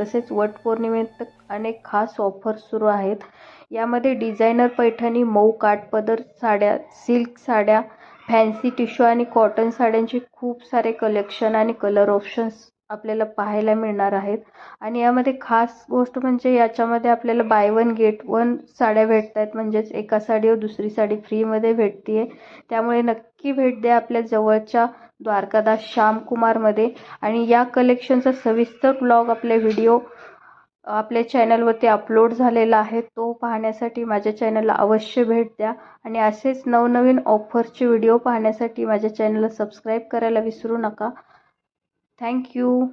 तसेच वटपौर्णिमेत अनेक खास ऑफर सुरू आहेत. यामध्ये डिझायनर पैठणी, मऊ काठपदर साड्या, सिल्क साड्या, फॅन्सी टिश्यू आणि कॉटन साड्यांचे खूप सारे कलेक्शन आणि कलर ऑप्शन्स आपल्याला पाहायला मिळणार आहेत. आणि यामध्ये खास गोष्ट म्हणजे याच्यामध्ये आपल्याला बाय वन गेट वन साड्या भेटत आहेत, म्हणजेच एका साडीवर दुसरी साडी फ्रीमध्ये भेटते. त्यामुळे नक्की भेट द्या आपल्या जवळच्या द्वारकादास श्यामकुमारमध्ये. आणि या कलेक्शनचा सविस्तर ब्लॉग आपले व्हिडिओ आपल्या चॅनलवरती अपलोड झालेला आहे. तो पाहण्यासाठी माझ्या चॅनलला अवश्य भेट द्या. आणि असेच नवनवीन ऑफरचे व्हिडिओ पाहण्यासाठी माझ्या चॅनलला सबस्क्राईब करायला विसरू नका. थँक्यू.